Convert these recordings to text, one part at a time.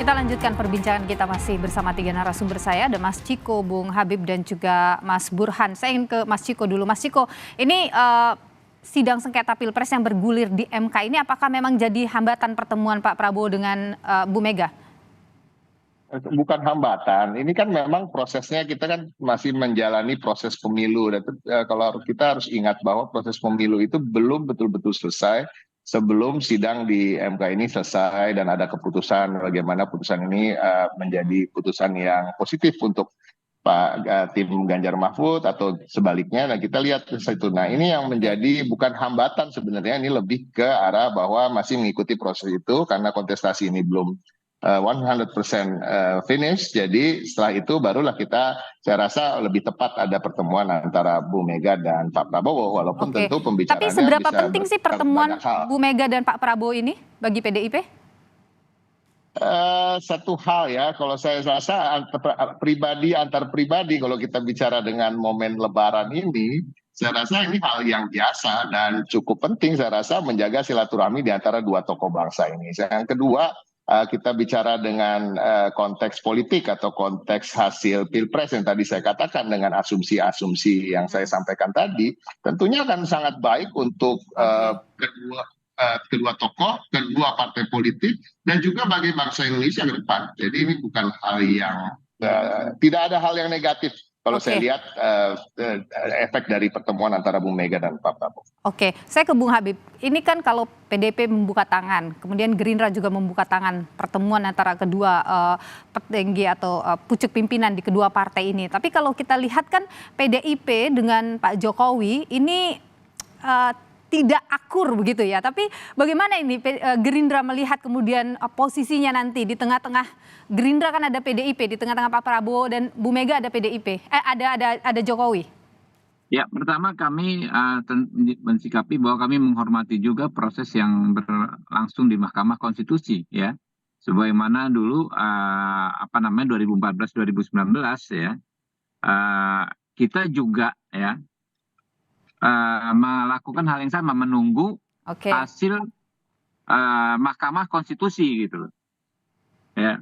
Kita lanjutkan perbincangan kita masih bersama tiga narasumber saya, ada Mas Ciko, Bung Habib, dan juga Mas Burhan. Saya ingin ke Mas Ciko dulu. Mas Ciko, ini sidang sengketa Pilpres yang bergulir di MK ini apakah memang jadi hambatan pertemuan Pak Prabowo dengan Bu Mega? Bukan hambatan, ini kan memang prosesnya kita kan masih menjalani proses pemilu. Dan kalau kita harus ingat bahwa proses pemilu itu belum betul-betul selesai sebelum sidang di MK ini selesai dan ada keputusan bagaimana putusan ini menjadi putusan yang positif untuk tim Ganjar Mahfud atau sebaliknya. Nah kita lihat itu. Nah ini yang menjadi bukan hambatan sebenarnya, ini lebih ke arah bahwa masih mengikuti proses itu karena kontestasi ini belum 100% finish. Jadi setelah itu barulah saya rasa lebih tepat ada pertemuan antara Bu Mega dan Pak Prabowo, walaupun tentu pembicaraannya Tapi seberapa bisa penting sih pertemuan Bu Mega dan Pak Prabowo ini bagi PDIP? Satu hal ya, kalau saya rasa antar pribadi kalau kita bicara dengan momen Lebaran ini, saya rasa ini hal yang biasa dan cukup penting saya rasa menjaga silaturahmi di antara dua tokoh bangsa ini. Yang kedua, kita bicara dengan konteks politik atau konteks hasil Pilpres yang tadi saya katakan dengan asumsi-asumsi yang saya sampaikan tadi, tentunya akan sangat baik untuk kedua tokoh, kedua partai politik, dan juga bagi bangsa Indonesia ke depan. Jadi ini bukan hal yang tidak ada hal yang negatif kalau saya lihat efek dari pertemuan antara Bu Mega dan Pak Prabowo. Oke, saya ke Bung Habib. Ini kan kalau PDIP membuka tangan, kemudian Gerindra juga membuka tangan pertemuan antara kedua petinggi atau pucuk pimpinan di kedua partai ini. Tapi kalau kita lihat kan PDIP dengan Pak Jokowi ini tidak akur begitu ya. Tapi bagaimana ini Gerindra melihat kemudian posisinya nanti di tengah-tengah Gerindra kan ada PDIP, di tengah-tengah Pak Prabowo dan Bu Mega ada PDIP, ada Jokowi. Ya, pertama kami mensikapi bahwa kami menghormati juga proses yang berlangsung di Mahkamah Konstitusi ya. Sebagaimana dulu 2014-2019 ya. Kita juga ya melakukan hal yang sama, menunggu hasil Mahkamah Konstitusi gitu loh. Ya.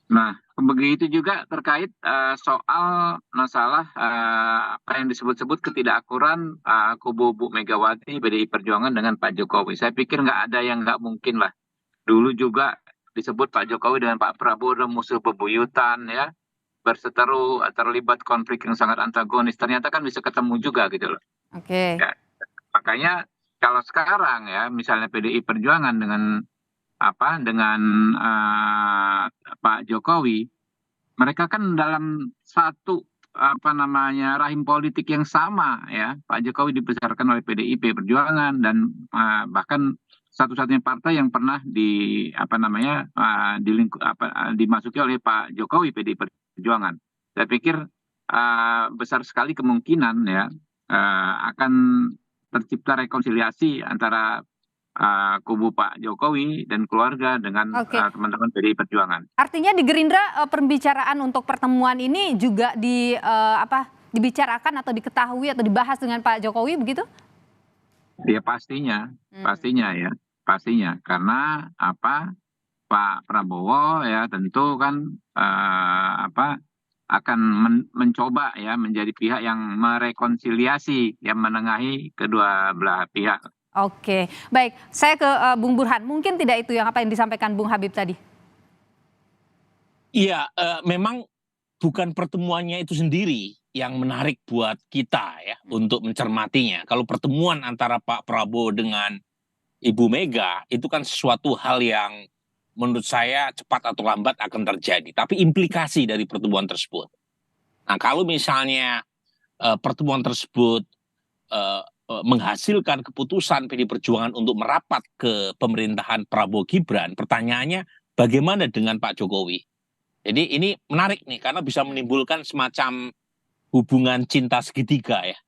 Nah, begitu juga terkait soal masalah apa yang disebut-sebut ketidakakuran kubu Bu Megawati PDI Perjuangan dengan Pak Jokowi. Saya pikir nggak ada yang nggak mungkin lah. Dulu juga disebut Pak Jokowi dengan Pak Prabowo adalah musuh bebuyutan ya, berseteru, terlibat konflik yang sangat antagonis. Ternyata kan bisa ketemu juga gitu loh. Ya, makanya kalau sekarang ya misalnya PDI Perjuangan dengan Pak Jokowi, mereka kan dalam satu rahim politik yang sama ya. Pak Jokowi dibesarkan oleh PDIP Perjuangan dan bahkan satu-satunya partai yang pernah dimasuki oleh Pak Jokowi PDI Perjuangan. Saya pikir besar sekali kemungkinan ya akan tercipta rekonsiliasi antara kubu Pak Jokowi dan keluarga dengan teman-teman PDI Perjuangan. Artinya di Gerindra pembicaraan untuk pertemuan ini juga dibicarakan atau diketahui atau dibahas dengan Pak Jokowi begitu? Ya pastinya karena Pak Prabowo ya tentu kan akan mencoba ya menjadi pihak yang merekonsiliasi, yang menengahi kedua belah pihak. Oke, baik. Saya ke Bung Burhan. Mungkin tidak itu yang disampaikan Bung Habib tadi. Iya, memang bukan pertemuannya itu sendiri yang menarik buat kita ya untuk mencermatinya. Kalau pertemuan antara Pak Prabowo dengan Ibu Mega itu kan sesuatu hal yang menurut saya cepat atau lambat akan terjadi. Tapi implikasi dari pertemuan tersebut. Nah, kalau misalnya pertemuan tersebut menghasilkan keputusan PDI Perjuangan untuk merapat ke pemerintahan Prabowo Gibran, pertanyaannya bagaimana dengan Pak Jokowi? Jadi ini menarik nih karena bisa menimbulkan semacam hubungan cinta segitiga ya.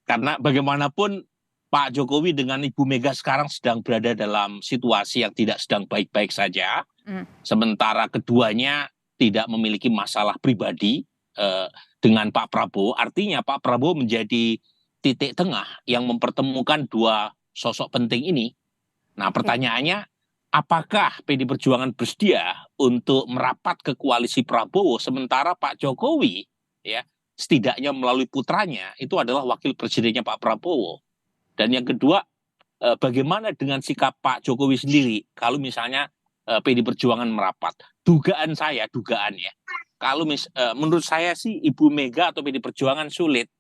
Karena bagaimanapun Pak Jokowi dengan Ibu Mega sekarang sedang berada dalam situasi yang tidak sedang baik-baik saja. Sementara keduanya tidak memiliki masalah pribadi dengan Pak Prabowo. Artinya Pak Prabowo menjadi titik tengah yang mempertemukan dua sosok penting ini. Nah, pertanyaannya apakah PD Perjuangan bersedia untuk merapat ke koalisi Prabowo sementara Pak Jokowi ya setidaknya melalui putranya itu adalah wakil presidennya Pak Prabowo. Dan yang kedua, bagaimana dengan sikap Pak Jokowi sendiri kalau misalnya PD Perjuangan merapat? Dugaan ya, kalau menurut saya sih Ibu Mega atau PD Perjuangan sulit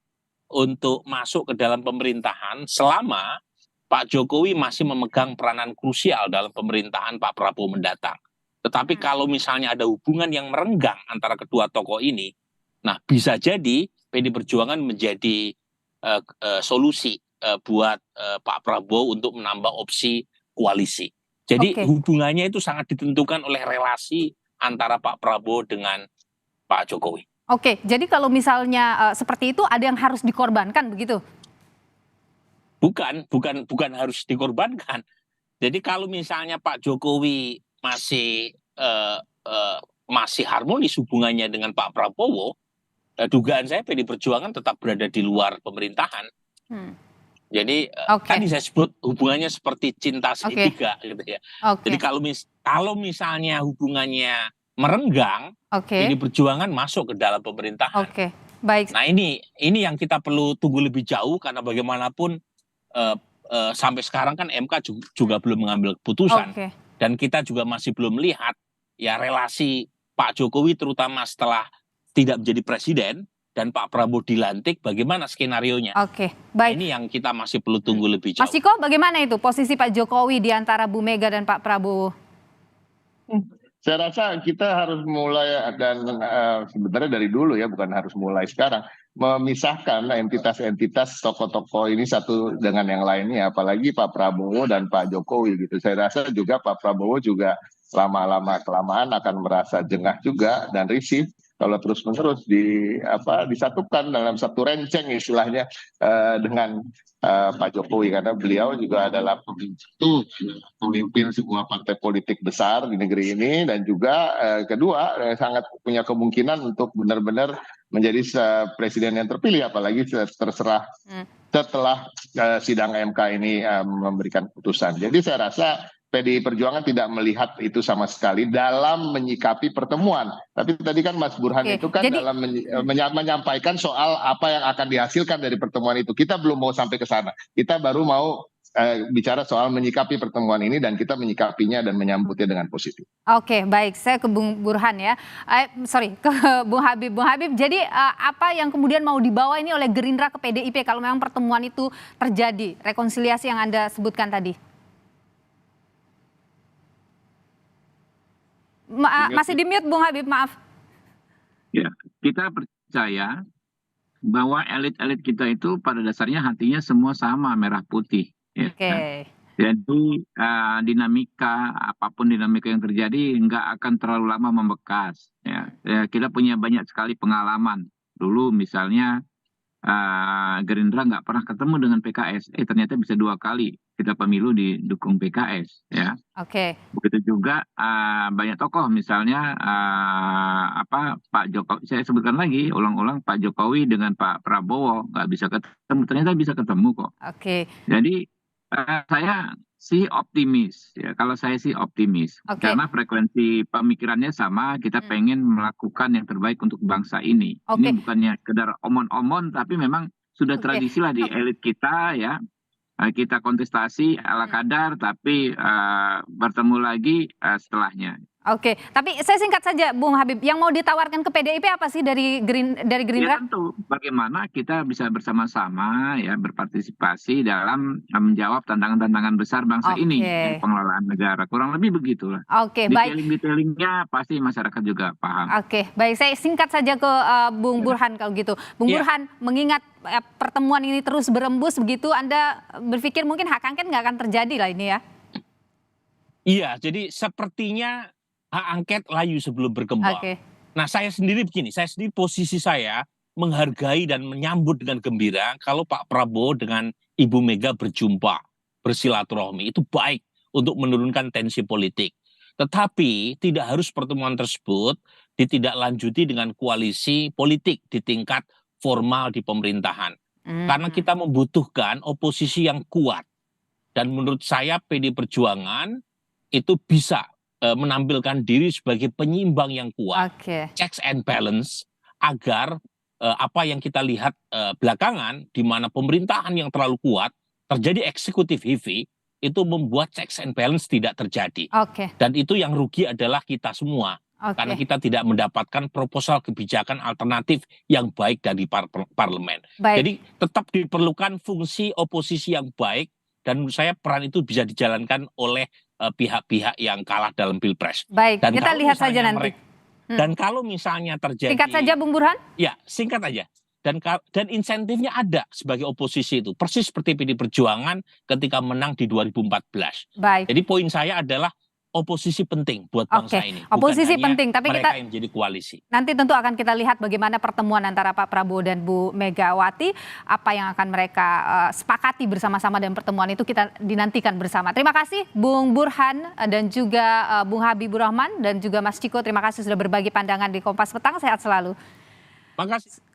untuk masuk ke dalam pemerintahan selama Pak Jokowi masih memegang peranan krusial dalam pemerintahan Pak Prabowo mendatang. Tetapi kalau misalnya ada hubungan yang merenggang antara kedua tokoh ini, nah bisa jadi PD Perjuangan menjadi solusi buat Pak Prabowo untuk menambah opsi koalisi. Jadi hubungannya itu sangat ditentukan oleh relasi antara Pak Prabowo dengan Pak Jokowi. Oke, jadi kalau misalnya seperti itu ada yang harus dikorbankan begitu? Bukan harus dikorbankan. Jadi kalau misalnya Pak Jokowi masih harmonis hubungannya dengan Pak Prabowo, dugaan saya PD Perjuangan tetap berada di luar pemerintahan. Jadi tadi saya sebut hubungannya seperti cinta segitiga gitu ya. Jadi kalau misalnya hubungannya merenggang, PD Perjuangan masuk ke dalam pemerintahan. Baik. Nah ini yang kita perlu tunggu lebih jauh karena bagaimanapun sampai sekarang kan MK juga belum mengambil keputusan dan kita juga masih belum melihat ya relasi Pak Jokowi terutama setelah tidak menjadi presiden dan Pak Prabowo dilantik bagaimana skenarionya. Baik. Nah, ini yang kita masih perlu tunggu lebih jauh. Mas Ciko, bagaimana itu posisi Pak Jokowi di antara Bu Mega dan Pak Prabowo? Saya rasa kita harus mulai dan sebenarnya dari dulu ya, bukan harus mulai sekarang, memisahkan entitas-entitas tokoh-tokoh ini satu dengan yang lainnya, apalagi Pak Prabowo dan Pak Jokowi gitu. Saya rasa juga Pak Prabowo juga lama-lama kelamaan akan merasa jengah juga dan risih kalau terus-menerus disatukan dalam satu renceng istilahnya dengan Pak Jokowi, karena beliau juga adalah pemimpin sebuah partai politik besar di negeri ini dan juga kedua sangat punya kemungkinan untuk benar-benar menjadi presiden yang terpilih, apalagi setelah sidang MK ini memberikan putusan. Jadi saya rasa PDI Perjuangan tidak melihat itu sama sekali dalam menyikapi pertemuan. Tapi tadi kan Mas Burhan itu kan dalam menyampaikan soal apa yang akan dihasilkan dari pertemuan itu. Kita belum mau sampai ke sana. Kita baru mau bicara soal menyikapi pertemuan ini dan kita menyikapinya dan menyambutnya dengan positif. Oke, baik. Saya ke Bung Burhan ya. Ke Bung Habib. Bung Habib, jadi apa yang kemudian mau dibawa ini oleh Gerindra ke PDIP kalau memang pertemuan itu terjadi, rekonsiliasi yang Anda sebutkan tadi? Masih di mute Bung Habib, maaf. Ya, kita percaya bahwa elit-elit kita itu pada dasarnya hatinya semua sama, merah putih. Ya. Jadi apapun dinamika yang terjadi nggak akan terlalu lama membekas. Ya, kita punya banyak sekali pengalaman. Dulu misalnya Gerindra nggak pernah ketemu dengan PKS, ternyata bisa 2 kali kita pemilu didukung PKS, ya. Begitu juga banyak tokoh, misalnya Pak Jokowi, saya sebutkan lagi, ulang-ulang Pak Jokowi dengan Pak Prabowo nggak bisa ketemu, ternyata bisa ketemu kok. Jadi saya sih optimis, ya. Kalau saya sih optimis, karena frekuensi pemikirannya sama. Kita pengen melakukan yang terbaik untuk bangsa ini. Ini bukannya sekedar omon-omon, tapi memang sudah tradisi lah di elit kita, ya. Kita kontestasi ala kadar, tapi bertemu lagi setelahnya. Tapi saya singkat saja, Bung Habib, yang mau ditawarkan ke PDIP apa sih dari Gerindra? Ya tentu, bagaimana kita bisa bersama-sama ya berpartisipasi dalam menjawab tantangan-tantangan besar bangsa ini, pengelolaan negara, kurang lebih begitulah. Detailingnya pasti masyarakat juga paham. Baik, saya singkat saja ke Bung Burhan kalau gitu. Bung Burhan, mengingat pertemuan ini terus berembus begitu, Anda berpikir mungkin hak angket nggak akan terjadi lah ini ya? Iya, jadi sepertinya hak angket layu sebelum berkembang. Nah, saya sendiri posisi saya menghargai dan menyambut dengan gembira kalau Pak Prabowo dengan Ibu Mega berjumpa, bersilaturahmi, itu baik untuk menurunkan tensi politik. Tetapi tidak harus pertemuan tersebut ditindaklanjuti dengan koalisi politik di tingkat formal di pemerintahan. Karena kita membutuhkan oposisi yang kuat. Dan menurut saya PD Perjuangan itu bisa menampilkan diri sebagai penyimbang yang kuat, Oke. checks and balance, agar apa yang kita lihat belakangan, di mana pemerintahan yang terlalu kuat, terjadi eksekutif heavy, itu membuat checks and balance tidak terjadi. Oke. Dan itu yang rugi adalah kita semua. Karena Oke. kita tidak mendapatkan proposal kebijakan alternatif yang baik dari parlemen. Baik. Jadi tetap diperlukan fungsi oposisi yang baik, dan menurut saya peran itu bisa dijalankan oleh pihak-pihak yang kalah dalam pilpres. Baik, Dan kita kalau lihat saja misalnya nanti. Dan kalau misalnya terjadi, Singkat saja Bung Burhan. ya singkat aja. Dan insentifnya ada sebagai oposisi itu, persis seperti PD Perjuangan ketika menang di 2014. Baik. Jadi poin saya adalah oposisi penting buat bangsa Oke, ini. oposisi Bukan hanya penting, tapi mereka kita yang jadi koalisi. nanti tentu akan kita lihat bagaimana pertemuan antara Pak Prabowo dan Bu Megawati, apa yang akan mereka sepakati bersama-sama, dan pertemuan itu kita dinantikan bersama. Terima kasih Bung Burhan dan juga Bung Habibur Rahman dan juga Mas Ciko, terima kasih sudah berbagi pandangan di Kompas Petang, sehat selalu. Makasih.